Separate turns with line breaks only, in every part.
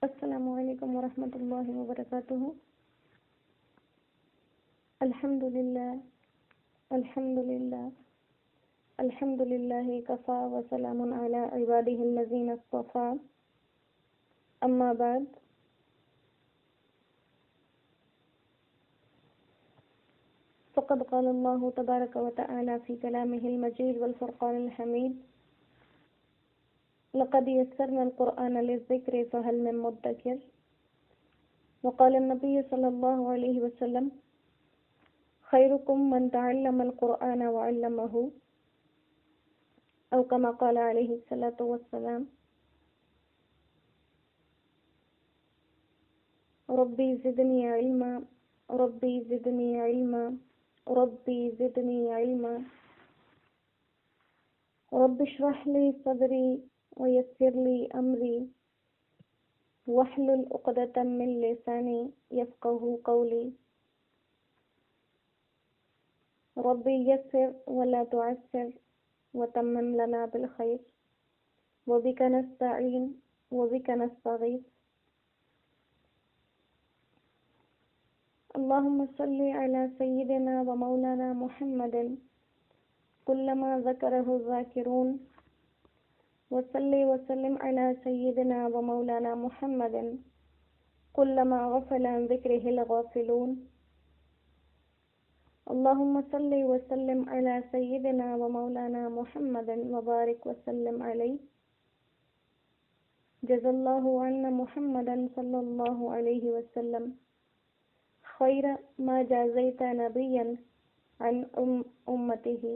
السلام علیکم ورحمۃ اللہ وبرکاتہ۔ الحمد للہ الحمد للہ الحمد للہ کفا وسلام علی عبادہ الذین اصطفیٰ، اما بعد۔ فقد قال اللہ تبارک وتعالی فی کلامہ المجید والفرقان الحمید: لقد يسرنا القرآن للذکر فهل من مدکر۔ وقال النبی صلی اللہ علیہ وسلم: خیرکم من تعلم القرآن وعلمہ، او کما قال علیہ الصلاۃ والسلام۔ ربی زدنی علما ربی زدنی علما ربی زدنی علما رب اشرح لی صدری ویسر لی امری واحلل عقدۃ من لسانی یفقہوا قولی۔ ربی یسر ولا تعسر وتمم لنا بالخیر وبک نستعین وبک نستغیث۔ اللہم صلی علی سیدنا و مولانا محمد کلما ذکرہ الذاکرون، وصلی وسلم علی سیدنا و مولانا محمد کلما غفل عن ذکرہ الغافلون۔ اللہم صلی وسلم علی سیدنا و مولانا محمد وبارک وسلم علیہ۔ جزا اللہ عنا محمدا صلی اللہ علیہ وسلم خیر ما جازیت نبیا عن امتہ۔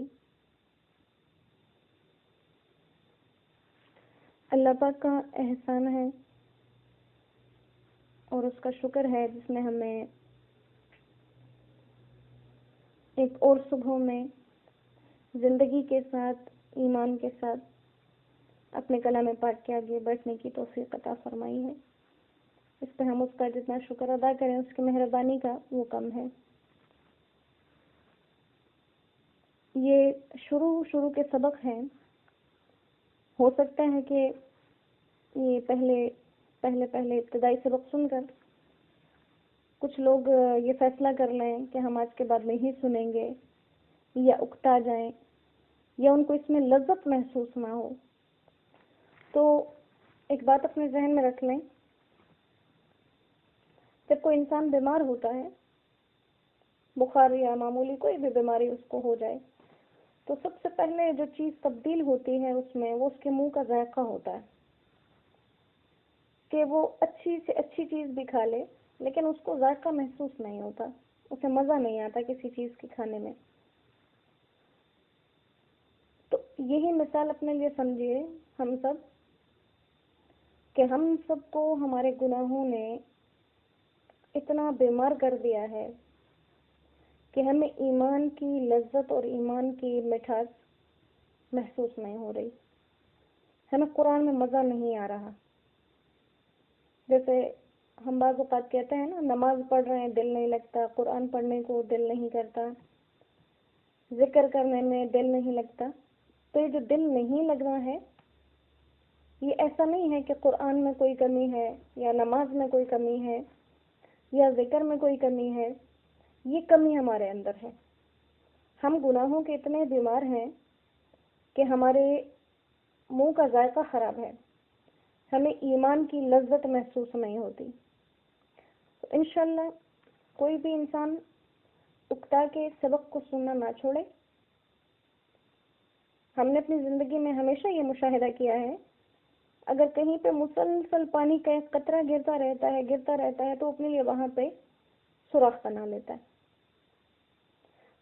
اللہ پاک کا احسان ہے اور اس کا شکر ہے جس نے ہمیں ایک اور صبح میں زندگی کے ساتھ، ایمان کے ساتھ اپنے کلام پاک کے آگے بیٹھنے کی توفیق عطا فرمائی ہے۔ اس پہ ہم اس کا جتنا شکر ادا کریں اس کی مہربانی کا وہ کم ہے۔ یہ شروع کے سبق ہیں۔ ہو سکتا ہے کہ یہ پہلے ابتدائی سبق سن کر کچھ لوگ یہ فیصلہ کر لیں کہ ہم آج کے بعد نہیں سنیں گے، یا اکتا جائیں، یا ان کو اس میں لذت محسوس نہ ہو۔ تو ایک بات اپنے ذہن میں رکھ لیں، جب کوئی انسان بیمار ہوتا ہے، بخار یا معمولی کوئی بھی بیماری اس کو ہو جائے، تو سب سے پہلے جو چیز تبدیل ہوتی ہے اس میں، وہ اس کے منہ کا ذائقہ ہوتا ہے کہ وہ اچھی سے اچھی چیز بھی کھا لے لیکن اس کو ذائقہ محسوس نہیں ہوتا، اسے مزہ نہیں آتا کسی چیز کے کھانے میں۔ تو یہی مثال اپنے لیے سمجھیے ہم سب، کہ ہم سب کو ہمارے گناہوں نے اتنا بیمار کر دیا ہے کہ ہمیں ایمان کی لذت اور ایمان کی مٹھاس محسوس نہیں ہو رہی، ہمیں قرآن میں مزہ نہیں آ رہا۔ جیسے ہم بعض اوقات کہتے ہیں نا، نماز پڑھ رہے ہیں دل نہیں لگتا، قرآن پڑھنے کو دل نہیں کرتا، ذکر کرنے میں دل نہیں لگتا۔ تو یہ جو دل نہیں لگنا ہے، یہ ایسا نہیں ہے کہ قرآن میں کوئی کمی ہے، یا نماز میں کوئی کمی ہے، یا ذکر میں کوئی کمی ہے۔ یہ کمی ہمارے اندر ہے۔ ہم گناہوں کے اتنے بیمار ہیں کہ ہمارے منہ کا ذائقہ خراب ہے، ہمیں ایمان کی لذت محسوس نہیں ہوتی۔ تو انشاءاللہ کوئی بھی انسان اکتا کے سبق کو سننا نہ چھوڑے۔ ہم نے اپنی زندگی میں ہمیشہ یہ مشاہدہ کیا ہے، اگر کہیں پہ مسلسل پانی کا ایک قطرہ گرتا رہتا ہے تو اپنے لیے وہاں پہ سوراخ بنا لیتا ہے۔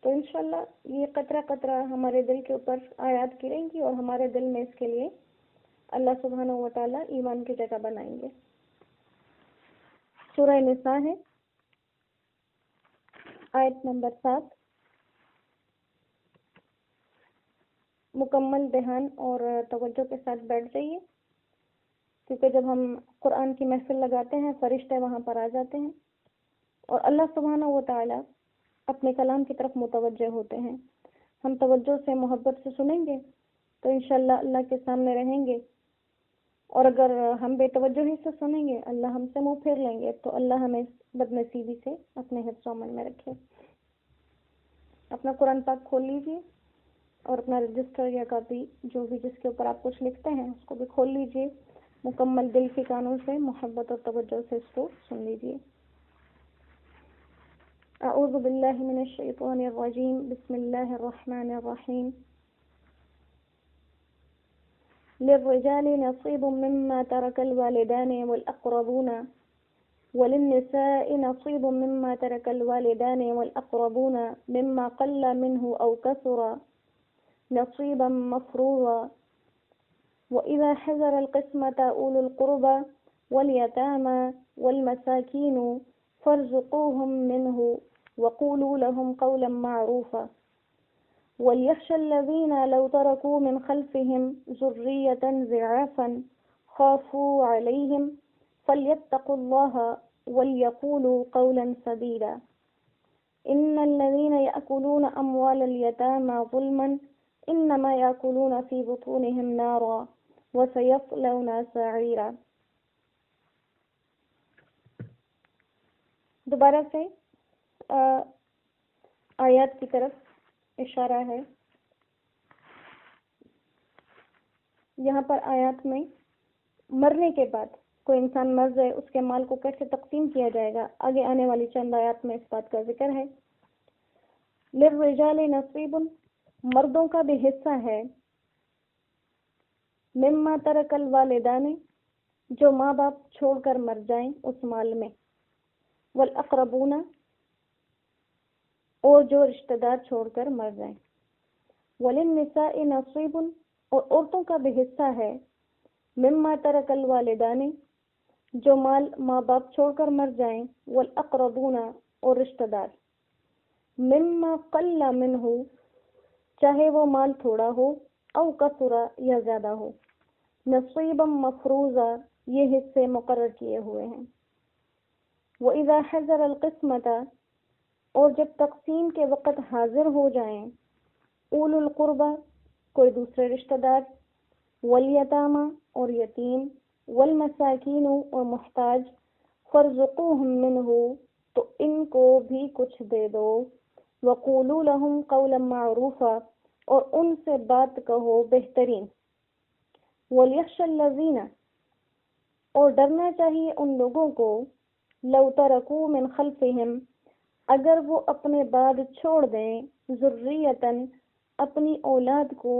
تو انشاءاللہ یہ قطرہ قطرہ ہمارے دل کے اوپر آیات گریں گی اور ہمارے دل میں اس کے لیے اللہ سبحانہ و تعالیٰ ایمان کی جگہ بنائیں گے۔ سورہ نساء ہے، آیت نمبر 7۔ مکمل دھیان اور توجہ کے ساتھ بیٹھ جائیے، کیونکہ جب ہم قرآن کی محفل لگاتے ہیں فرشتے وہاں پر آ جاتے ہیں اور اللہ سبحانہ و تعالیٰ اپنے کلام کی طرف متوجہ ہوتے ہیں۔ ہم توجہ سے، محبت سے سنیں گے تو انشاءاللہ اللہ کے سامنے رہیں گے اور اگر ہم بے توجہی سے سنیں گے، اللہ ہم سے منہ پھیر لیں گے، تو اللہ ہمیں بد نصیبی سے اپنے حفظ و امن میں رکھے۔ اپنا قرآن پاک کھول لیجیے اور اپنا رجسٹر یا کاپی جو بھی جس کے اوپر آپ کچھ لکھتے ہیں اس کو بھی کھول لیجیے، مکمل دل کے کانوں سے محبت اور توجہ سے اس کو سن لیجیے۔ اعوذ باللہ من الشیطان الرجیم، بسم اللہ الرحمن الرحیم۔ للرجال نصیب مما ترک الوالدان والاقربون وللنساء نصيب مما ترك الوالدان والأقربون مما قل منه أو كثر نصيبا مفروضا وإذا حضر القسمة أولو القربى واليتامى والمساكين فارزقوهم منه وقولوا لهم قولا معروفا وليخشى الذين لو تركوا من خلفهم ذرية ضعافا خافوا عليهم فليتقوا الله وليقولوا قولا سديدا إن الذين يأكلون أموال اليتامى ظلما إنما يأكلون في بطونهم نارا وسيصلون سعيرا۔ دوبارہ سے آیات کی طرف اشارہ ہے۔ یہاں پر آیات میں مرنے کے بعد کوئی انسان مر جائے اس کے مال کو کیسے تقسیم کیا جائے گا، آگے آنے والی چند آیات میں اس بات کا ذکر ہے۔ للرجال نصیب، مردوں کا بھی حصہ ہے، مما ترک الوالدان، جو ماں باپ چھوڑ کر مر جائیں اس مال میں، والاقربون، اور جو رشتہ دار چھوڑ کر مر جائیں، وللنساء نصیب، اور عورتوں کا بھی حصہ ہے، مما ترک الوالدان، جو مال ماں باپ چھوڑ کر مر جائیں، والاقربون، اور رشتہ دار، مما قل منہ، چاہے وہ مال تھوڑا ہو، او کثرا، یا زیادہ ہو، نصیبا مفروضا، یہ حصے مقرر کیے ہوئے ہیں۔ وَإِذَا حَضَرَ الْقِسْمَةَ، اور جب تقسیم کے وقت حاضر ہو جائیں، اولو القربہ، کوئی دوسرے رشتہ دار، والیتامى، اور یتیم، والمساکین، اور محتاج، فارزقوہم منہ، تو ان کو بھی کچھ دے دو، وقولوا لہم قولا معروفا، اور ان سے بات کہو بہترین، ولیخشى الذین، اور ڈرنا چاہیے ان لوگوں کو، لو ترکوا من خلفہم، اگر وہ اپنے بعد چھوڑ دیں، ذریۃً، اپنی اولاد کو،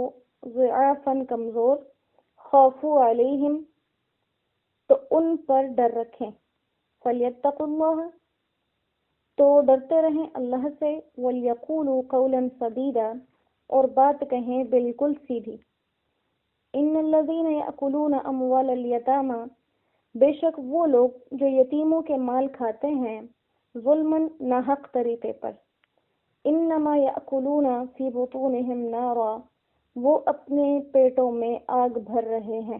ضعافاً، کمزور، خوفوا علیہم، تو ان پر ڈر رکھیں، فلیتقوا اللہ، تو ڈرتے رہیں اللہ سے، ولیقولوا قولا سدیدا، اور بات کہیں بالکل سیدھی۔ ان الذین یأکلون اموال الیتامى، بے شک وہ لوگ جو یتیموں کے مال کھاتے ہیں، ظلماً، ناحق طریقے پر، انما یأکلون فی بطونہم نارا، وہ اپنے پیٹوں میں آگ بھر رہے ہیں،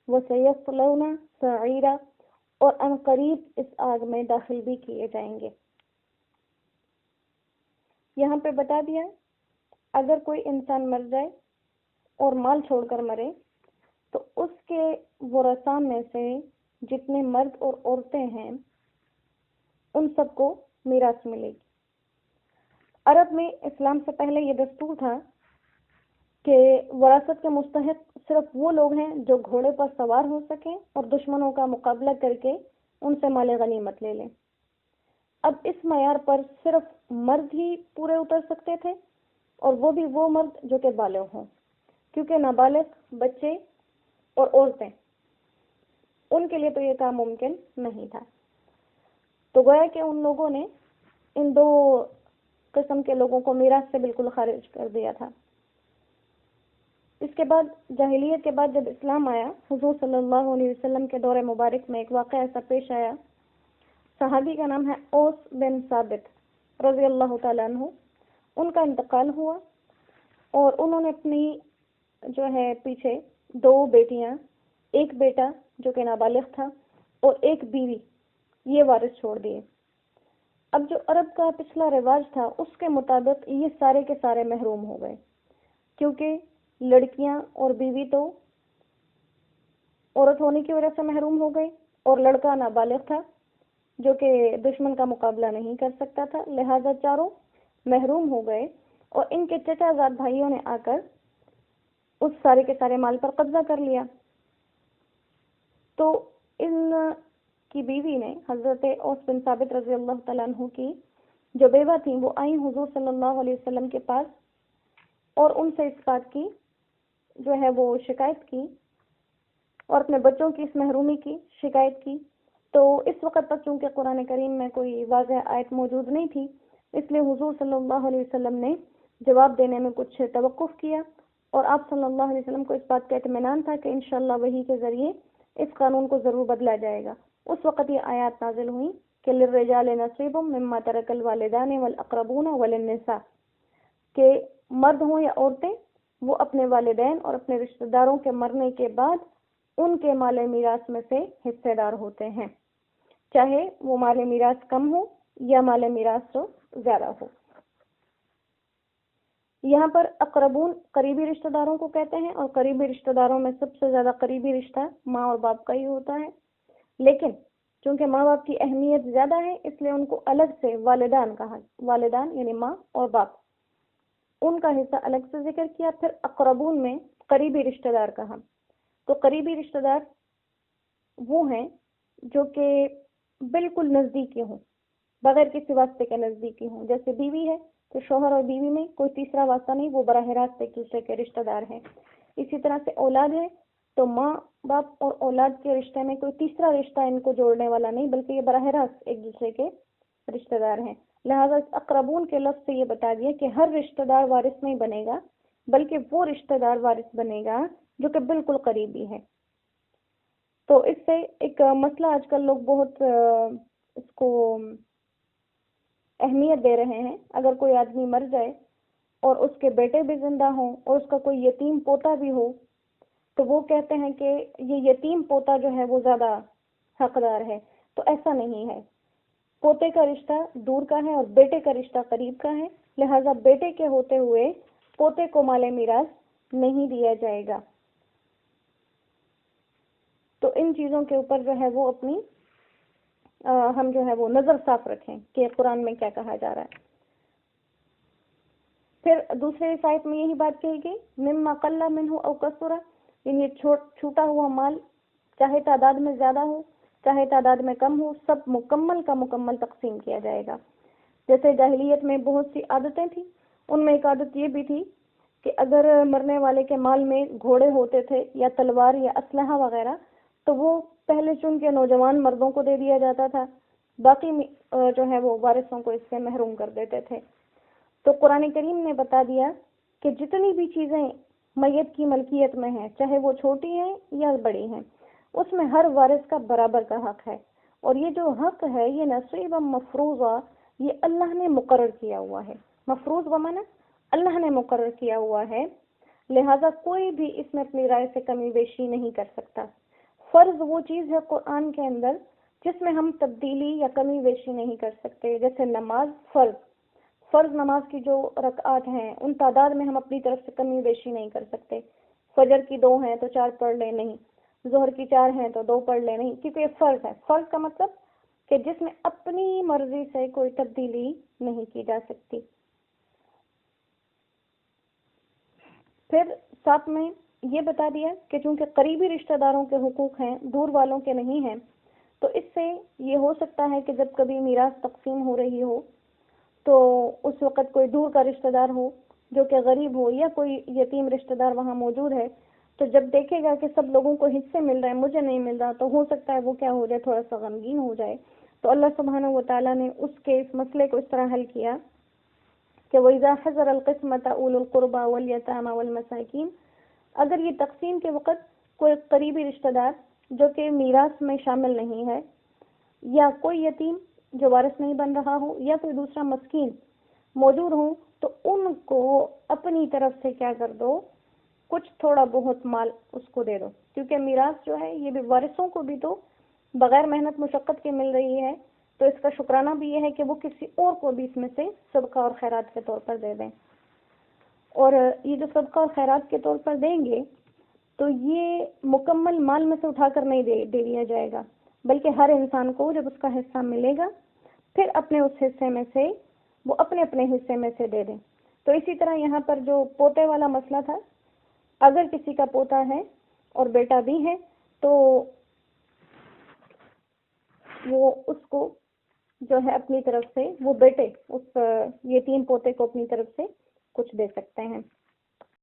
وسیصلون سعیرا، اور ان قریب اس آگ میں داخل بھی کیے جائیں گے۔ یہاں پہ بتا دیا اگر کوئی انسان مر جائے اور مال چھوڑ کر مرے تو اس کے ورثاء میں سے جتنے مرد اور عورتیں ہیں ان سب کو میراث ملے گی۔ عرب میں اسلام سے پہلے یہ دستور تھا کہ وراثت کے مستحق صرف وہ لوگ ہیں جو گھوڑے پر سوار ہو سکیں اور دشمنوں کا مقابلہ کر کے ان سے مال غنیمت لے لیں۔ اب اس معیار پر صرف مرد ہی پورے اتر سکتے تھے، اور وہ بھی وہ مرد جو کہ بالغ ہوں، کیونکہ نابالغ بچے اور عورتیں ان کے لیے تو یہ کام ممکن نہیں تھا۔ تو گویا کہ ان لوگوں نے ان دو قسم کے لوگوں کو میراث سے بالکل خارج کر دیا تھا۔ اس کے بعد جاہلیت کے بعد جب اسلام آیا، حضور صلی اللہ علیہ وسلم کے دور مبارک میں ایک واقعہ ایسا پیش آیا۔ صحابی کا نام ہے اوس بن ثابت رضی اللہ تعالیٰ عنہ، ان کا انتقال ہوا اور انہوں نے اپنی جو ہے پیچھے دو بیٹیاں، ایک بیٹا جو کہ نابالغ تھا اور ایک بیوی، یہ وارث چھوڑ دیے۔ اب جو عرب کا پچھلا رواج تھا اس کے مطابق یہ سارے کے سارے محروم ہو گئے، کیونکہ لڑکیاں اور بیوی تو عورت ہونے کی وجہ سے محروم ہو گئے، اور لڑکا نابالغ تھا جو کہ دشمن کا مقابلہ نہیں کر سکتا تھا، لہذا چاروں محروم ہو گئے، اور ان کے چچا زاد بھائیوں نے آ کر اس سارے کے سارے مال پر قبضہ کر لیا۔ تو ان کی بیوی نے حضرت اوس بن ثابت رضی اللہ تعالیٰ عنہ کی جو بیوہ تھیں وہ آئیں حضور صلی اللہ علیہ وسلم کے پاس، اور ان سے اس بات کی جو ہے وہ شکایت کی، اور اپنے بچوں کی اس محرومی کی شکایت کی۔ تو اس وقت تک چونکہ قرآن کریم میں کوئی واضح آیت موجود نہیں تھی، اس لیے حضور صلی اللہ علیہ وسلم نے جواب دینے میں کچھ توقف کیا، اور آپ صلی اللہ علیہ وسلم کو اس بات کا اطمینان تھا کہ انشاءاللہ وحی کے ذریعے اس قانون کو ضرور بدلا جائے گا۔ اس وقت یہ آیات نازل ہوئیں کہ للرجال نصیب مما ترک الوالدان والاقربون وللنساء، کہ مرد ہوں یا عورتیں وہ اپنے والدین اور اپنے رشتہ داروں کے مرنے کے بعد ان کے مال میراث میں سے حصے دار ہوتے ہیں، چاہے وہ مال میراث کم ہو یا مال میراث زیادہ ہو۔ یہاں پر اقربون قریبی رشتہ داروں کو کہتے ہیں، اور قریبی رشتہ داروں میں سب سے زیادہ قریبی رشتہ ماں اور باپ کا ہی ہوتا ہے، لیکن چونکہ ماں باپ کی اہمیت زیادہ ہے اس لیے ان کو الگ سے والدان کہا، والدان یعنی ماں اور باپ، ان کا حصہ الگ سے ذکر کیا۔ پھر اقربون میں قریبی رشتہ دار کہا، تو قریبی رشتہ دار وہ ہیں جو کہ بالکل نزدیکی ہوں، بغیر کسی واسطے کے نزدیکی ہوں، جیسے بیوی ہے تو شوہر اور بیوی میں کوئی تیسرا واسطہ نہیں، وہ براہ راست ایک دوسرے کے رشتہ دار ہیں۔ اسی طرح سے اولاد ہے تو ماں باپ اور اولاد کے رشتے میں کوئی تیسرا رشتہ ان کو جوڑنے والا نہیں، بلکہ یہ براہ راست ایک دوسرے کے رشتہ دار ہیں۔ لہذا اس اقربون کے لفظ سے یہ بتا دیا کہ ہر رشتہ دار وارث نہیں بنے گا، بلکہ وہ رشتہ دار وارث بنے گا جو کہ بالکل قریبی ہے۔ تو اس سے ایک مسئلہ آج کل لوگ بہت اس کو اہمیت دے رہے ہیں، اگر کوئی آدمی مر جائے اور اس کے بیٹے بھی زندہ ہوں اور اس کا کوئی یتیم پوتا بھی ہو تو وہ کہتے ہیں کہ یہ یتیم پوتا جو ہے وہ زیادہ حقدار ہے، تو ایسا نہیں ہے۔ پوتے کا رشتہ دور کا ہے اور بیٹے کا رشتہ قریب کا ہے، لہذا بیٹے کے ہوتے ہوئے پوتے کو مال میراث نہیں دیا جائے گا۔ تو ان چیزوں کے اوپر جو ہے وہ اپنی ہم جو ہے وہ نظر صاف رکھیں کہ قرآن میں کیا کہا جا رہا ہے۔ پھر دوسرے آیت میں یہی بات کہی گئی، مما قل منہ او کثر، یعنی چھوٹا ہوا مال چاہے تعداد میں زیادہ ہو چاہے تعداد میں کم ہو، سب مکمل کا مکمل تقسیم کیا جائے گا۔ جیسے جاہلیت میں بہت سی عادتیں تھیں، ان میں ایک عادت یہ بھی تھی کہ اگر مرنے والے کے مال میں گھوڑے ہوتے تھے یا تلوار یا اسلحہ وغیرہ تو وہ پہلے چن کے نوجوان مردوں کو دے دیا جاتا تھا، باقی جو ہے وہ وارثوں کو اس سے محروم کر دیتے تھے۔ تو قرآن کریم نے بتا دیا کہ جتنی بھی چیزیں میت کی ملکیت میں ہیں، چاہے وہ چھوٹی ہیں یا بڑی ہیں، اس میں ہر وارث کا برابر کا حق ہے، اور یہ جو حق ہے یہ نصیب مفروضہ، یہ اللہ نے مقرر کیا ہوا ہے۔ مفروض بمانا اللہ نے مقرر کیا ہوا ہے، لہذا کوئی بھی اس میں اپنی رائے سے کمی بیشی نہیں کر سکتا۔ فرض وہ چیز ہے قرآن کے اندر جس میں ہم تبدیلی یا کمی بیشی نہیں کر سکتے، جیسے نماز فرض نماز کی جو رکعات ہیں ان تعداد میں ہم اپنی طرف سے کمی بیشی نہیں کر سکتے۔ فجر کی 2 ہیں تو 4 پڑھ لیں نہیں، ظہر کی 4 ہیں تو 2 پڑھ لیں نہیں، کیونکہ یہ فرض ہے۔ فرض کا مطلب کہ جس میں اپنی مرضی سے کوئی تبدیلی نہیں کی جا سکتی۔ پھر ساتھ میں یہ بتا دیا کہ چونکہ قریبی رشتہ داروں کے حقوق ہیں، دور والوں کے نہیں ہیں، تو اس سے یہ ہو سکتا ہے کہ جب کبھی میراث تقسیم ہو رہی ہو تو اس وقت کوئی دور کا رشتہ دار ہو جو کہ غریب ہو، یا کوئی یتیم رشتہ دار وہاں موجود ہے، تو جب دیکھے گا کہ سب لوگوں کو حصے مل رہے ہیں، مجھے نہیں مل رہا، تو ہو سکتا ہے وہ کیا ہو جائے، تھوڑا سا غمگین ہو جائے۔ تو اللہ سبحانہ و تعالیٰ نے اس کے اس مسئلے کو اس طرح حل کیا کہ وَإِذَا حَضَرَ الْقِسْمَةَ أُولُو الْقُرْبَى وَالْيَتَامَى وَالْمَسَاكِينَ، اگر یہ تقسیم کے وقت کوئی قریبی رشتہ دار جو کہ میراث میں شامل نہیں ہے، یا کوئی یتیم جو وارث نہیں بن رہا ہو، یا کوئی دوسرا مسکین موجود ہوں، تو ان کو اپنی طرف سے کیا کر دو، کچھ تھوڑا بہت مال اس کو دے دو، کیونکہ میراث جو ہے یہ بھی وارثوں کو بھی تو بغیر محنت مشقت کے مل رہی ہے، تو اس کا شکرانہ بھی یہ ہے کہ وہ کسی اور کو بھی اس میں سے صدقہ اور خیرات کے طور پر دے دیں۔ اور یہ جو صدقہ اور خیرات کے طور پر دیں گے تو یہ مکمل مال میں سے اٹھا کر نہیں دے دیا جائے گا، بلکہ ہر انسان کو جب اس کا حصہ ملے گا پھر اپنے اس حصے میں سے وہ اپنے اپنے حصے میں سے دے دیں۔ تو اسی طرح یہاں پر جو پوتے والا مسئلہ تھا، اگر کسی کا پوتا ہے اور بیٹا بھی ہے تو وہ اس کو جو ہے اپنی طرف سے وہ بیٹے اس یتیم پوتے کو اپنی طرف سے کچھ دے سکتے ہیں۔